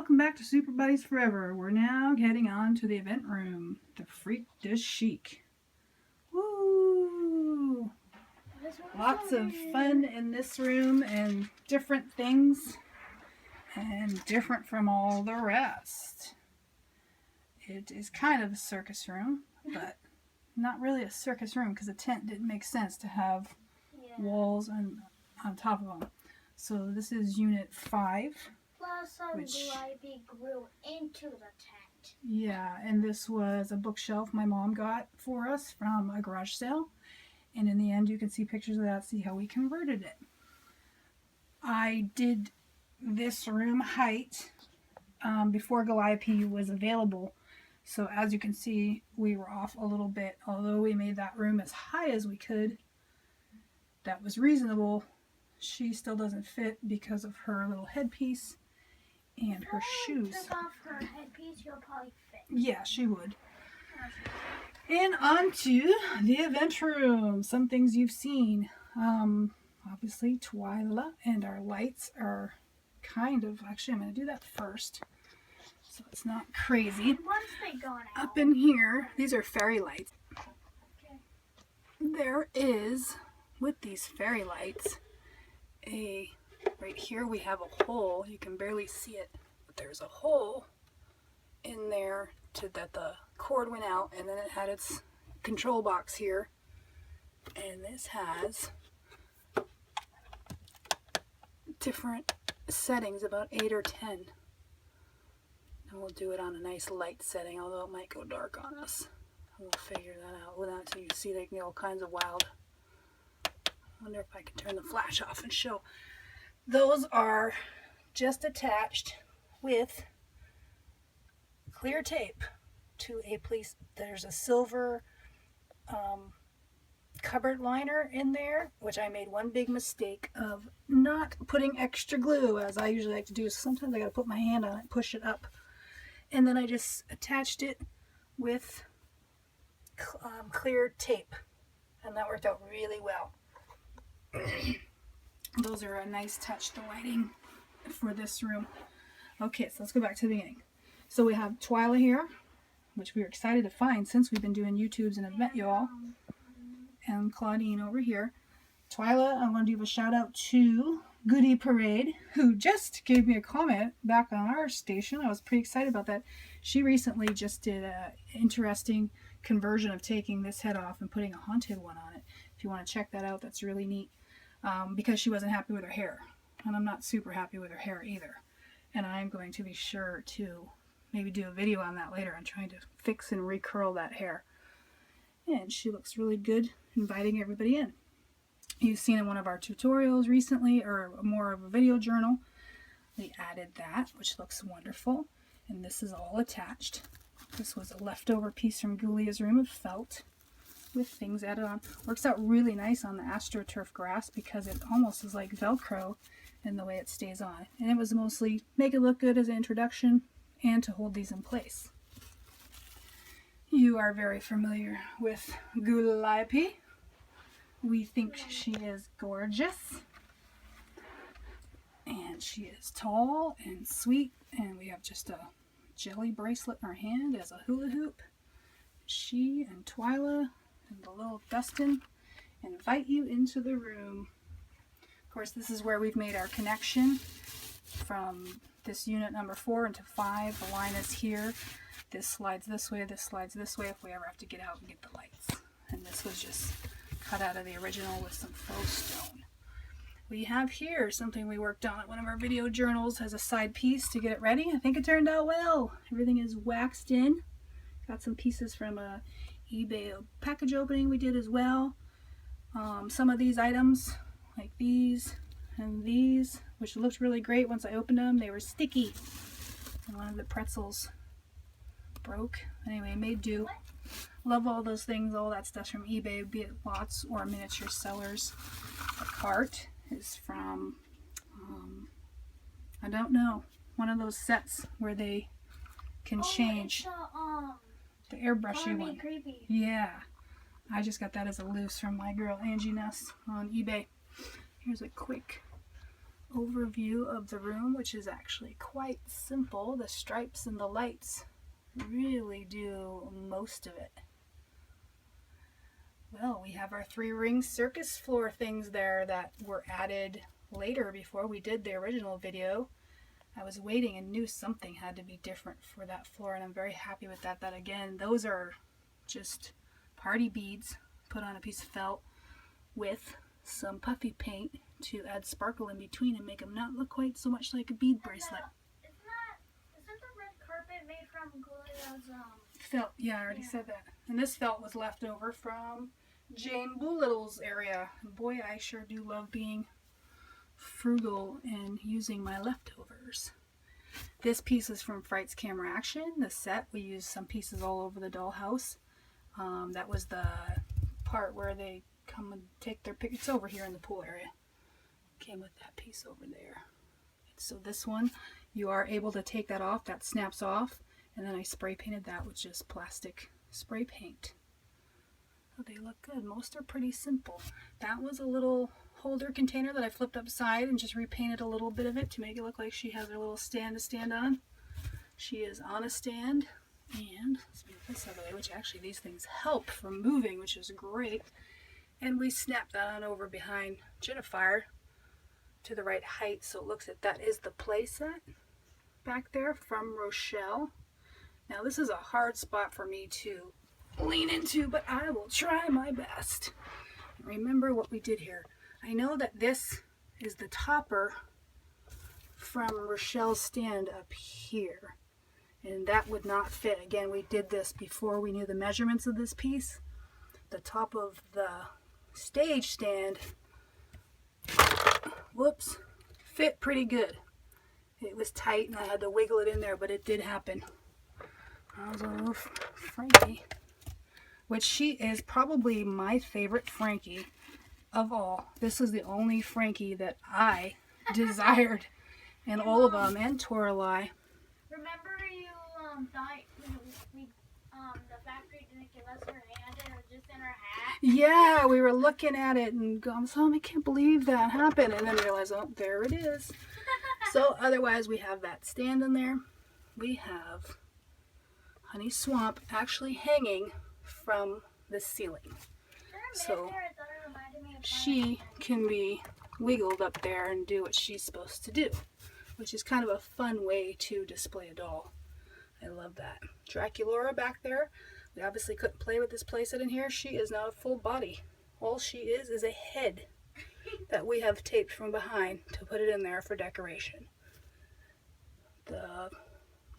welcome back to Super Buddies Forever. We're now heading on to the event room, the Freak Du Chic. Woo! Lots of fun in this room and different things, and different from all the rest. It is kind of a circus room, but not really a circus room because the tent didn't make sense to have walls on top of them. So this is Unit 5. Plus Gooliope grew into the tent. Yeah, and this was a bookshelf my mom got for us from a garage sale. And in the end, you can see pictures of that, see how we converted it. I did this room height before Gooliope was available. So as you can see, we were off a little bit. Although we made that room as high as we could, that was reasonable. She still doesn't fit because of her little headpiece and her shoes. Took off her headpiece, she'll probably fit. Yeah, she would. And on to the event room. Some things you've seen. Obviously, Twyla, and our lights are kind of... Actually, I'm going to do that first, so it's not crazy. Once they go out. Up in here, these are fairy lights. Okay. There is, with these fairy lights, right here we have a hole. You can barely see it, but there's a hole in there that the cord went out, and then it had its control box here, and this has different settings, about 8 or 10, and we'll do it on a nice light setting, although it might go dark on us. We'll figure that out without, so you can see they can get all kinds of wild. I wonder if I can turn the flash off and show. Those are just attached with clear tape to a place. There's a silver cupboard liner in there, which I made one big mistake of not putting extra glue, as I usually like to do. Sometimes I gotta put my hand on it, push it up, and then I just attached it with clear tape, and that worked out really well. Those are a nice touch, the lighting for this room. Okay, so let's go back to the beginning. So we have Twyla here, which we were excited to find since we've been doing YouTubes and event y'all. And Claudine over here. Twyla, I want to give a shout out to Goody Parade, who just gave me a comment back on our station. I was pretty excited about that. She recently just did an interesting conversion of taking this head off and putting a haunted one on it. If you want to check that out, that's really neat. Because she wasn't happy with her hair. And I'm not super happy with her hair either. And I'm going to be sure to maybe do a video on that later on trying to fix and recurl that hair. And she looks really good, inviting everybody in. You've seen in one of our tutorials recently, or more of a video journal, we added that, which looks wonderful. And this is all attached. This was a leftover piece from Goolia's room of felt with things added on. Works out really nice on the AstroTurf grass because it almost is like Velcro in the way it stays on. And it was mostly make it look good as an introduction and to hold these in place. You are very familiar with Gooliope. We think she is gorgeous. And she is tall and sweet. And we have just a jelly bracelet in her hand as a hula hoop. She and Twyla and the little Dustin invite you into the room. Of course, this is where we've made our connection from this unit number 4 into 5. The line is here. This slides this way, this slides this way if we ever have to get out and get the lights. And this was just cut out of the original with some faux stone. We have here something we worked on at one of our video journals as a side piece to get it ready. I think it turned out well. Everything is waxed in. Got some pieces from a eBay package opening we did as well. Some of these items, like these and these, which looked really great once I opened them, they were sticky. And one of the pretzels broke. Anyway, made do. Love all those things, all that stuff from eBay, be it lots or miniature sellers. The cart is from, I don't know, one of those sets where they can change. The airbrushy one. Creepy. Yeah. I just got that as a loose from my girl Angie Ness on eBay. Here's a quick overview of the room, which is actually quite simple. The stripes and the lights really do most of it. Well, we have our 3-ring circus floor things there that were added later before we did the original video. I was waiting and knew something had to be different for that floor, and I'm very happy with that. That again, those are just party beads put on a piece of felt with some puffy paint to add sparkle in between and make them not look quite so much like a bead bracelet. Isn't the red carpet made from Gooliope's felt? Yeah, I already said that. And this felt was left over from Jane Doolittle's area. And boy, I sure do love being frugal and using my leftovers. This piece is from Fright's Camera Action. The set, we used some pieces all over the dollhouse. That was the part where they come and take their pictures. It's over here in the pool area. Came with that piece over there. So this one, you are able to take that off. That snaps off. And then I spray painted that with just plastic spray paint. Oh, they look good. Most are pretty simple. That was a little holder container that I flipped upside and just repainted a little bit of it to make it look like she has her little stand to stand on. She is on a stand. And let's move this out of the way, which actually these things help from moving, which is great. And we snap that on over behind JINAFIRE to the right height, so it looks like that is the playset back there from Rochelle. Now this is a hard spot for me to lean into, but I will try my best. Remember what we did here. I know that this is the topper from Rochelle's stand up here, and that would not fit. Again, we did this before we knew the measurements of this piece. The top of the stage stand, whoops, fit pretty good. It was tight and I had to wiggle it in there, but it did happen. I was a little Frankie, which she is probably my favorite Frankie of all. This is the only Frankie that I desired in all of them, and Toralei. Remember you thought the factory didn't give us her hand and it was just in her hat? Yeah, we were looking at it and going, oh, I can't believe that happened, and then realized, oh, there it is. So otherwise we have that stand in there. We have Honey Swamp actually hanging from the ceiling. So she can be wiggled up there and do what she's supposed to do, which is kind of a fun way to display a doll. I love that. Draculaura back there. We obviously couldn't play with this playset in here. She is not a full body. All she is a head that we have taped from behind to put it in there for decoration. The,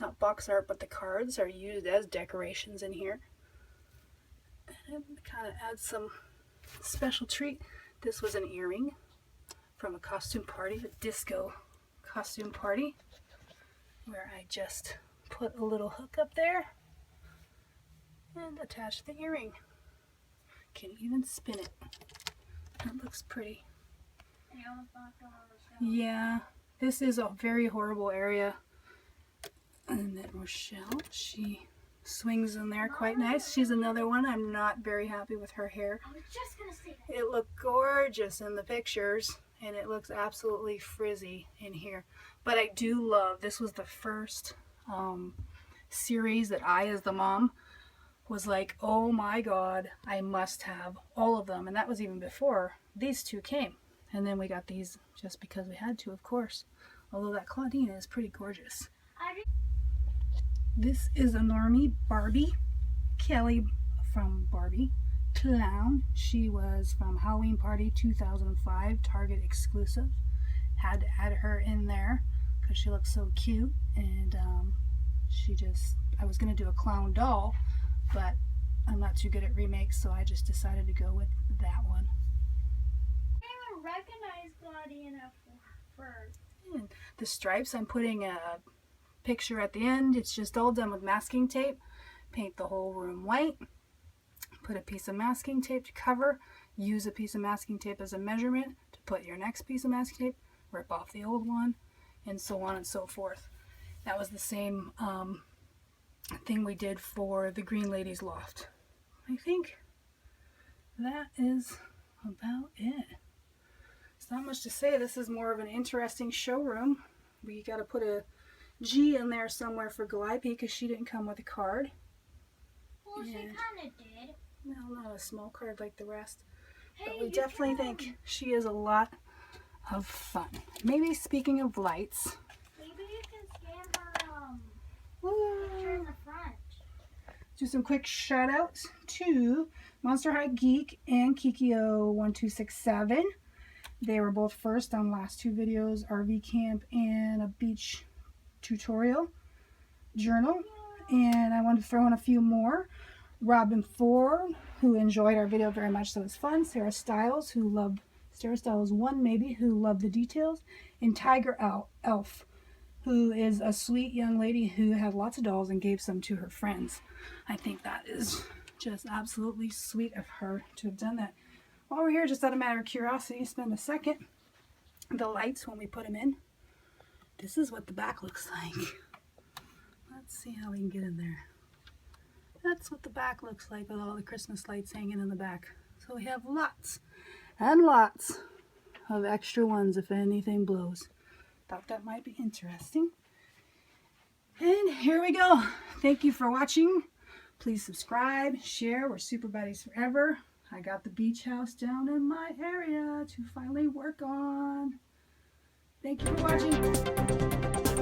not box art, but the cards are used as decorations in here. And kind of add some special treat. This was an earring from a costume party, a disco costume party, where I just put a little hook up there and attach the earring. Can even spin it. That looks pretty. Yeah, this is a very horrible area. And then Rochelle, she swings in there quite nice. She's another one. I'm not very happy with her hair. I was just gonna say that. It looked gorgeous in the pictures, and it looks absolutely frizzy in here. But I do love, this was the first series that I, as the mom, was like, oh my god, I must have all of them. And that was even before these two came. And then we got these just because we had to, of course. Although that Claudine is pretty gorgeous. This is a normie Barbie. Kelly from Barbie Clown. She was from Halloween Party 2005, Target exclusive. Had to add her in there because she looks so cute. And I was going to do a clown doll, but I'm not too good at remakes, so I just decided to go with that one. I didn't even recognize Claudine at first. And the stripes, I'm putting a picture at the end. It's just all done with masking tape. Paint the whole room white. Put a piece of masking tape to cover. Use a piece of masking tape as a measurement to put your next piece of masking tape. Rip off the old one, and so on and so forth. That was the same thing we did for the Green Lady's Loft. I think that is about it. There's not much to say. This is more of an interesting showroom. We got to put a G in there somewhere for Gooliope because she didn't come with a card. Well, she kind of did. Well, not a small card like the rest. Hey, But we definitely think she is a lot of fun. Maybe speaking of lights. Maybe you can scan her Woo. picture in the front. Do some quick shout outs to Monster High Geek and Kikio1267. They were both first on last two videos, RV camp and a beach tutorial journal. And I wanted to throw in a few more. Robin Ford, who enjoyed our video very much, so it was fun. Sarah Styles, who loved, Sarah Styles 1 maybe, who loved the details. And Tiger Elf, who is a sweet young lady who had lots of dolls and gave some to her friends. I think that is just absolutely sweet of her to have done that. While we're here, just out of matter of curiosity, spend a second. The lights, when we put them in, this is what the back looks like. Let's see how we can get in there. That's what the back looks like with all the Christmas lights hanging in the back. So we have lots and lots of extra ones if anything blows. Thought that might be interesting. And here we go. Thank you for watching. Please subscribe, share. We're Super Buddies Forever. I got the beach house down in my area to finally work on. Thank you for watching.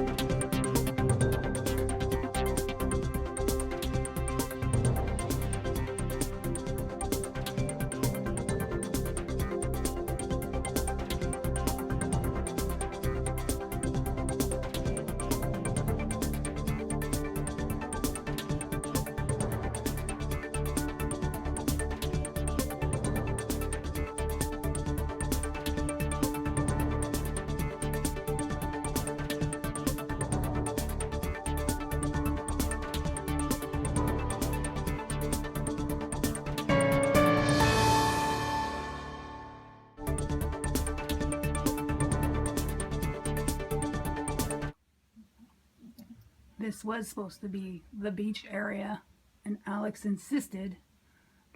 This was supposed to be the beach area, and Alex insisted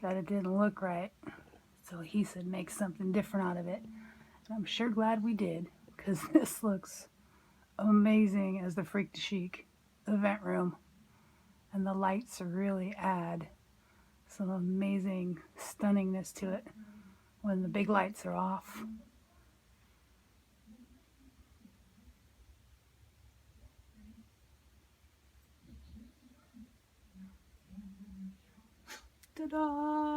that it didn't look right. So he said make something different out of it. And I'm sure glad we did, because this looks amazing as the Freak Du Chic event room. And the lights really add some amazing stunningness to it when the big lights are off. Ta-da!